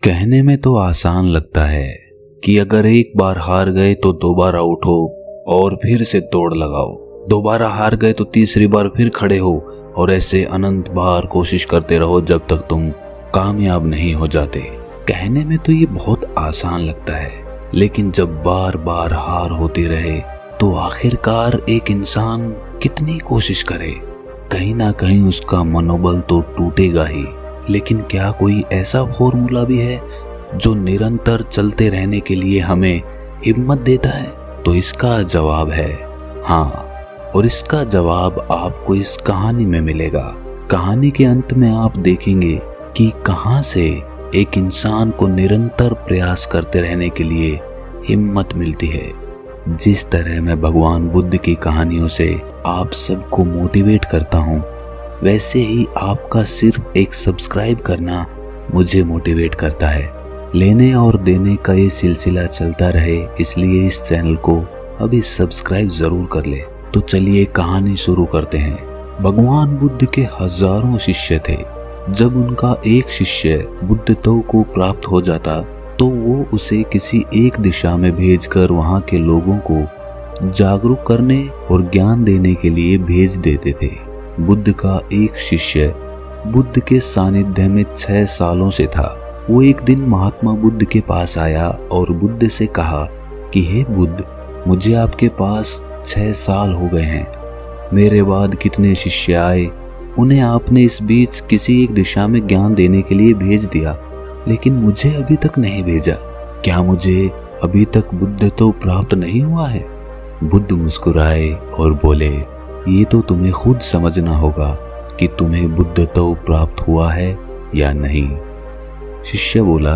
कहने में तो आसान लगता है कि अगर एक बार हार गए तो दोबारा उठो और फिर से तोड़ लगाओ, दोबारा हार गए तो तीसरी बार फिर खड़े हो और ऐसे अनंत बार कोशिश करते रहो जब तक तुम कामयाब नहीं हो जाते। कहने में तो ये बहुत आसान लगता है, लेकिन जब बार बार हार होती रहे तो आखिरकार एक इंसान कितनी कोशिश करे, कहीं ना कहीं उसका मनोबल तो टूटेगा ही। लेकिन क्या कोई ऐसा फॉर्मूला भी है जो निरंतर चलते रहने के लिए हमें हिम्मत देता है? तो इसका जवाब है हाँ, और इसका जवाब आपको इस कहानी में मिलेगा। कहानी के अंत में आप देखेंगे कि कहां से एक इंसान को निरंतर प्रयास करते रहने के लिए हिम्मत मिलती है। जिस तरह मैं भगवान बुद्ध की कहानियों से आप सबको मोटिवेट करता हूँ, वैसे ही आपका सिर्फ एक सब्सक्राइब करना मुझे मोटिवेट करता है। लेने और देने का ये सिलसिला चलता रहे, इसलिए इस चैनल को अभी सब्सक्राइब जरूर कर ले। तो चलिए कहानी शुरू करते हैं। भगवान बुद्ध के हजारों शिष्य थे। जब उनका एक शिष्य बुद्धत्व को प्राप्त हो जाता तो वो उसे किसी एक दिशा में भेजकर वहाँ के लोगों को जागरूक करने और ज्ञान देने के लिए भेज देते थे। बुद्ध का एक शिष्य बुद्ध के सानिध्य में 6 सालों से था। वो एक दिन महात्मा बुद्ध के पास आया और बुद्ध से कहा कि हे बुद्ध, मुझे आपके पास 6 साल हो गए हैं। मेरे बाद कितने शिष्य आए, उन्हें आपने इस बीच किसी एक दिशा में ज्ञान देने के लिए भेज दिया, लेकिन मुझे अभी तक नहीं भेजा। क्या मुझे अभी तक बुद्धत्व प्राप्त नहीं हुआ है? बुद्ध मुस्कुराए और बोले, ये तो तुम्हें खुद समझना होगा कि तुम्हें बुद्धत्व प्राप्त हुआ है या नहीं। शिष्य बोला,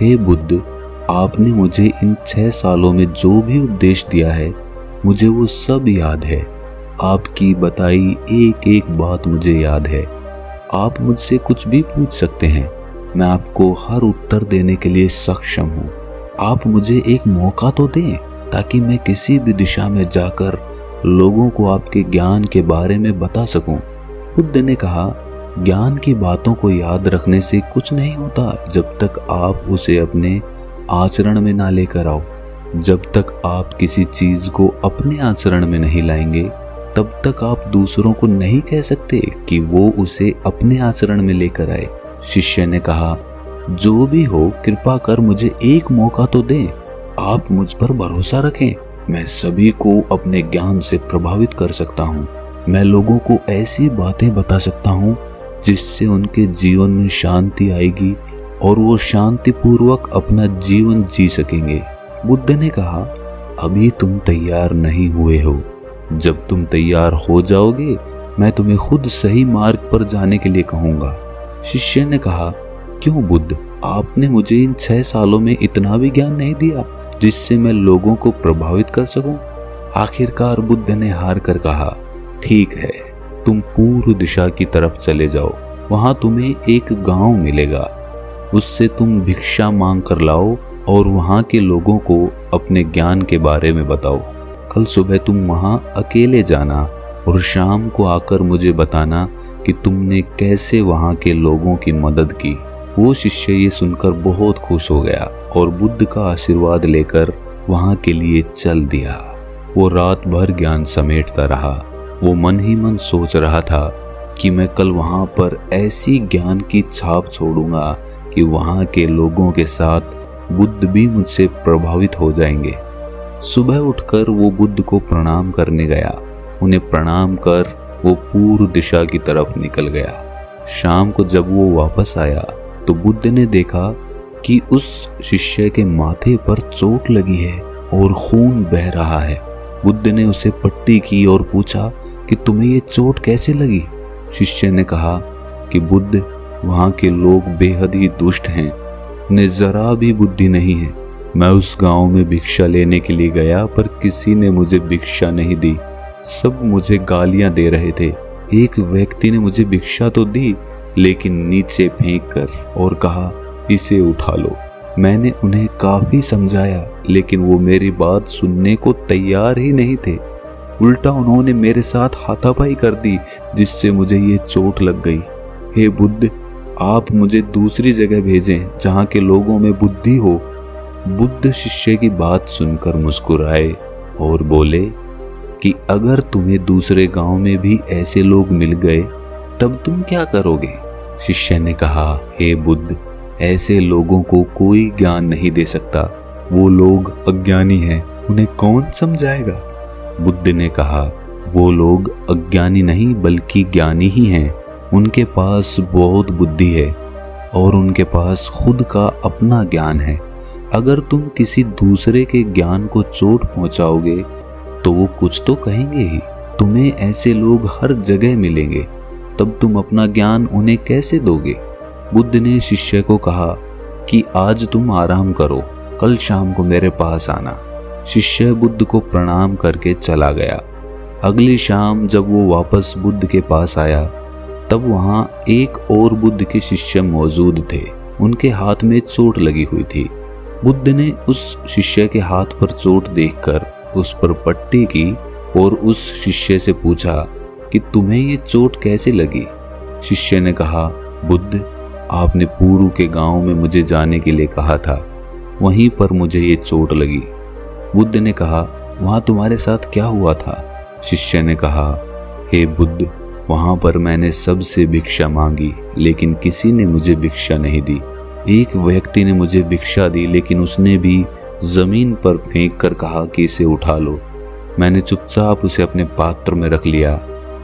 हे बुद्ध, आपने मुझे इन 6 सालों में जो भी उपदेश दिया है, मुझे वो सब याद है। आपकी बताई एक एक बात मुझे याद है। आप मुझसे कुछ भी पूछ सकते हैं, मैं आपको हर उत्तर देने के लिए सक्षम हूँ। आप मुझे एक मौका तो दें ताकि मैं किसी भी दिशा में जाकर लोगों को आपके ज्ञान के बारे में बता सकूं। बुद्ध ने कहा, ज्ञान की बातों को याद रखने से कुछ नहीं होता जब तक आप उसे अपने आचरण में ना लेकर आओ। जब तक आप किसी चीज को अपने आचरण में नहीं लाएंगे, तब तक आप दूसरों को नहीं कह सकते कि वो उसे अपने आचरण में लेकर आए। शिष्य ने कहा, जो भी हो, कृपा कर मुझे एक मौका तो दें। आप मुझ पर भरोसा रखें, मैं सभी को अपने ज्ञान से प्रभावित कर सकता हूँ। मैं लोगों को ऐसी बातें बता सकता हूँ जिससे उनके जीवन में शांति आएगी और वो शांतिपूर्वक अपना जीवन जी सकेंगे। बुद्ध ने कहा, अभी तुम तैयार नहीं हुए हो। जब तुम तैयार हो जाओगे, मैं तुम्हें खुद सही मार्ग पर जाने के लिए कहूँगा। शिष्य ने कहा, क्यों बुद्ध, आपने मुझे इन 6 सालों में इतना भी ज्ञान नहीं दिया जिससे मैं लोगों को प्रभावित कर सकूं? आखिरकार बुद्ध ने हार कर कहा, ठीक है, तुम पूर्व दिशा की तरफ चले जाओ। वहां तुम्हें एक गांव मिलेगा, उससे तुम भिक्षा मांग कर लाओ और वहां के लोगों को अपने ज्ञान के बारे में बताओ। कल सुबह तुम वहां अकेले जाना और शाम को आकर मुझे बताना कि तुमने कैसे वहां के लोगों की मदद की। वो शिष्य ये सुनकर बहुत खुश हो गया और बुद्ध का आशीर्वाद लेकर वहां के लिए चल दिया। वो रात भर ज्ञान समेटता रहा। वो मन ही मन सोच रहा था कि मैं कल वहां पर ऐसी ज्ञान की छाप छोड़ूंगा कि वहां के लोगों के साथ बुद्ध भी मुझसे प्रभावित हो जाएंगे। सुबह उठकर वो बुद्ध को प्रणाम करने गया। उन्हें प्रणाम कर वो पूर्व दिशा की तरफ निकल गया। शाम को जब वो वापस आया तो बुद्ध ने देखा कि उस शिष्य के माथे पर चोट लगी है और खून बह रहा है। बुद्ध ने उसे पट्टी की और पूछा कि तुम्हें ये चोट कैसे लगी? शिष्य ने कहा कि बुद्ध, वहाँ के लोग बेहद ही दुष्ट हैं, उन्हें जरा भी बुद्धि नहीं है। मैं उस गांव में भिक्षा लेने के लिए गया पर किसी ने मुझे भिक्षा नहीं दी, सब मुझे गालियां दे रहे थे। एक व्यक्ति ने मुझे भिक्षा तो दी, लेकिन नीचे फेंक कर और कहा, इसे उठा लो। मैंने उन्हें काफी समझाया, लेकिन वो मेरी बात सुनने को तैयार ही नहीं थे। उल्टा उन्होंने मेरे साथ हाथापाई कर दी, जिससे मुझे ये चोट लग गई। हे बुद्ध, आप मुझे दूसरी जगह भेजें जहाँ के लोगों में बुद्धि हो। बुद्ध शिष्य की बात सुनकर मुस्कुराए और बोले कि अगर तुम्हें दूसरे गांव में भी ऐसे लोग मिल गए तब तुम क्या करोगे? शिष्य ने कहा, हे बुद्ध, ऐसे लोगों को कोई ज्ञान नहीं दे सकता। वो लोग अज्ञानी हैं, उन्हें कौन समझाएगा? बुद्ध ने कहा, वो लोग अज्ञानी नहीं बल्कि ज्ञानी ही हैं। उनके पास बहुत बुद्धि है और उनके पास खुद का अपना ज्ञान है। अगर तुम किसी दूसरे के ज्ञान को चोट पहुंचाओगे तो वो कुछ तो कहेंगे ही। तुम्हें ऐसे लोग हर जगह मिलेंगे, तब तुम अपना ज्ञान उन्हें कैसे दोगे? बुद्ध ने शिष्य को कहा कि आज तुम आराम करो, कल शाम को मेरे पास आना। शिष्य बुद्ध को प्रणाम करके चला गया। अगली शाम जब वो वापस बुद्ध के पास आया तब वहां एक और बुद्ध के शिष्य मौजूद थे। उनके हाथ में चोट लगी हुई थी। बुद्ध ने उस शिष्य के हाथ पर चोट देखकर उस पर पट्टी की और उस शिष्य से पूछा कि तुम्हें ये चोट कैसे लगी? शिष्य ने कहा, बुद्ध, आपने पूर्व के गांव में मुझे जाने के लिए कहा था, वहीं पर मुझे ये चोट लगी। बुद्ध ने कहा, वहां तुम्हारे साथ क्या हुआ था? शिष्य ने कहा, हे बुद्ध, वहां पर मैंने सबसे भिक्षा मांगी लेकिन किसी ने मुझे भिक्षा नहीं दी। एक व्यक्ति ने मुझे भिक्षा दी लेकिन उसने भी जमीन पर फेंक कर कहा कि इसे उठा लो। मैंने चुपचाप उसे अपने पात्र में रख लिया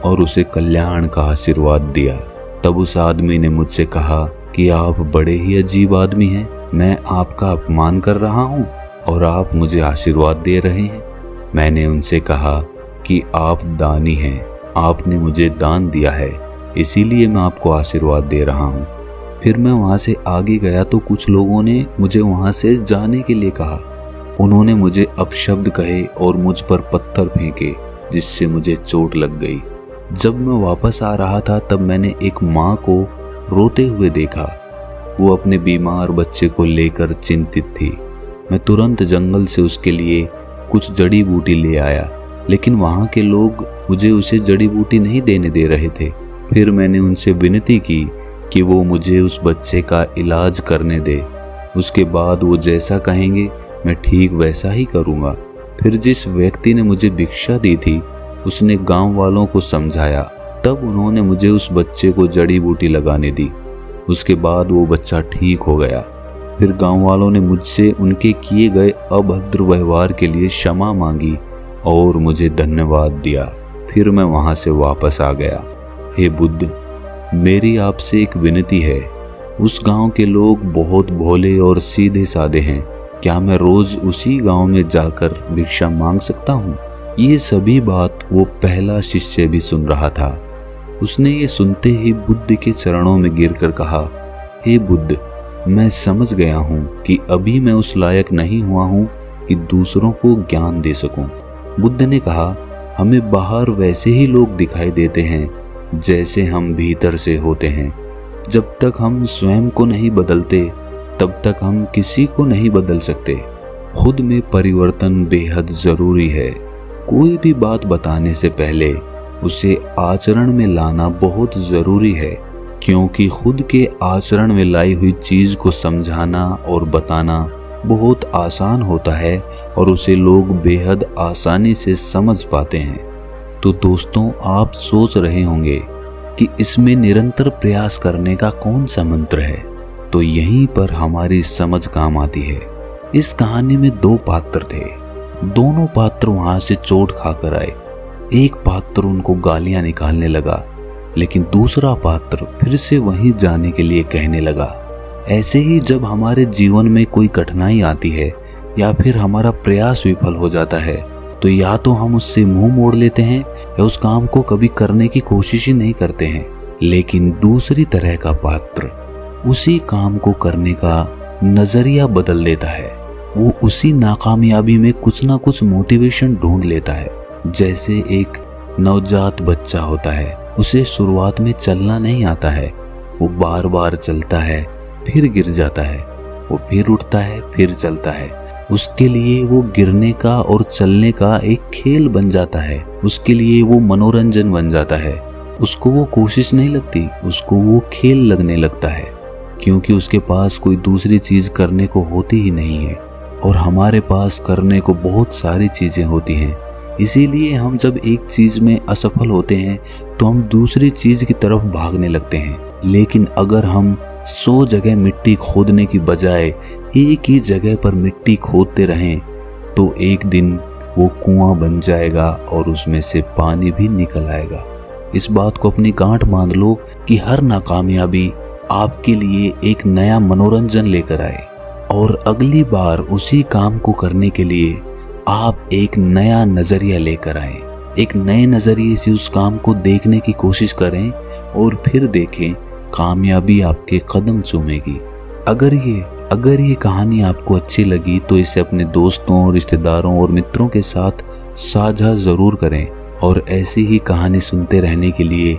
और उसे कल्याण का आशीर्वाद दिया। तब उस आदमी ने मुझसे कहा कि आप बड़े ही अजीब आदमी हैं। मैं आपका अपमान कर रहा हूँ और आप मुझे आशीर्वाद दे रहे हैं। मैंने उनसे कहा कि आप दानी हैं, आपने मुझे दान दिया है, इसीलिए मैं आपको आशीर्वाद दे रहा हूँ। फिर मैं वहाँ से आगे गया तो कुछ लोगों ने मुझे वहाँ से जाने के लिए कहा। उन्होंने मुझे अपशब्द कहे और मुझ पर पत्थर फेंके, जिससे मुझे चोट लग गई। जब मैं वापस आ रहा था तब मैंने एक माँ को रोते हुए देखा। वो अपने बीमार बच्चे को लेकर चिंतित थी। मैं तुरंत जंगल से उसके लिए कुछ जड़ी बूटी ले आया, लेकिन वहाँ के लोग मुझे उसे जड़ी बूटी नहीं देने दे रहे थे। फिर मैंने उनसे विनती की कि वो मुझे उस बच्चे का इलाज करने दे। उसके बाद वो जैसा कहेंगे मैं ठीक वैसा ही करूँगा। फिर जिस व्यक्ति ने मुझे भिक्षा दी थी उसने गांव वालों को समझाया। तब उन्होंने मुझे उस बच्चे को जड़ी बूटी लगाने दी। उसके बाद वो बच्चा ठीक हो गया। फिर गांव वालों ने मुझसे उनके किए गए अभद्र व्यवहार के लिए क्षमा मांगी और मुझे धन्यवाद दिया। फिर मैं वहां से वापस आ गया। हे बुद्ध, मेरी आपसे एक विनती है। उस गांव के लोग बहुत भोले और सीधे साधे हैं। क्या मैं रोज उसी गांव में जाकर भिक्षा मांग सकता हूँ? ये सभी बात वो पहला शिष्य भी सुन रहा था। उसने ये सुनते ही बुद्ध के चरणों में गिरकर कहा, हे बुद्ध, मैं समझ गया हूँ कि अभी मैं उस लायक नहीं हुआ हूँ कि दूसरों को ज्ञान दे सकूं। बुद्ध ने कहा, हमें बाहर वैसे ही लोग दिखाई देते हैं जैसे हम भीतर से होते हैं। जब तक हम स्वयं को नहीं बदलते तब तक हम किसी को नहीं बदल सकते। खुद में परिवर्तन बेहद जरूरी है। कोई भी बात बताने से पहले उसे आचरण में लाना बहुत जरूरी है, क्योंकि खुद के आचरण में लाई हुई चीज को समझाना और बताना बहुत आसान होता है और उसे लोग बेहद आसानी से समझ पाते हैं। तो दोस्तों, आप सोच रहे होंगे कि इसमें निरंतर प्रयास करने का कौन सा मंत्र है? तो यहीं पर हमारी समझ काम आती है। इस कहानी में दो पात्र थे। दोनों पात्र वहां से चोट खाकर आए। एक पात्र उनको गालियां निकालने लगा, लेकिन दूसरा पात्र फिर से वहीं जाने के लिए कहने लगा। ऐसे ही जब हमारे जीवन में कोई कठिनाई आती है या फिर हमारा प्रयास विफल हो जाता है तो या तो हम उससे मुंह मोड़ लेते हैं या उस काम को कभी करने की कोशिश ही नहीं करते हैं। लेकिन दूसरी तरह का पात्र उसी काम को करने का नजरिया बदल देता है। वो उसी नाकामयाबी में कुछ ना कुछ मोटिवेशन ढूंढ लेता है। जैसे एक नवजात बच्चा होता है, उसे शुरुआत में चलना नहीं आता है। वो बार बार चलता है, फिर गिर जाता है, वो फिर उठता है, फिर चलता है। उसके लिए वो गिरने का और चलने का एक खेल बन जाता है। उसके लिए वो मनोरंजन बन जाता है। उसको वो कोशिश नहीं लगती, उसको वो खेल लगने लगता है, क्योंकि उसके पास कोई दूसरी चीज करने को होती ही नहीं है। और हमारे पास करने को बहुत सारी चीजें होती हैं। इसीलिए हम जब एक चीज में असफल होते हैं तो हम दूसरी चीज की तरफ भागने लगते हैं। लेकिन अगर हम 100 जगह मिट्टी खोदने की बजाय एक ही जगह पर मिट्टी खोदते रहें तो एक दिन वो कुआं बन जाएगा और उसमें से पानी भी निकल आएगा। इस बात को अपनी गांठ बांध लो कि हर नाकामयाबी आपके लिए एक नया मनोरंजन लेकर आए, और अगली बार उसी काम को करने के लिए आप एक नया नजरिया लेकर आए। एक नए नजरिए से उस काम को देखने की कोशिश करें और फिर देखें कामयाबी आपके कदम चूमेगी। अगर ये कहानी आपको अच्छी लगी तो इसे अपने दोस्तों, रिश्तेदारों और मित्रों के साथ साझा जरूर करें, और ऐसी ही कहानी सुनते रहने के लिए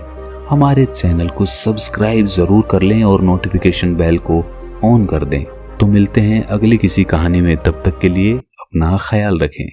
हमारे चैनल को सब्सक्राइब जरूर कर लें और नोटिफिकेशन बेल को ऑन कर दें। तो मिलते हैं अगली किसी कहानी में, तब तक के लिए अपना ख्याल रखें।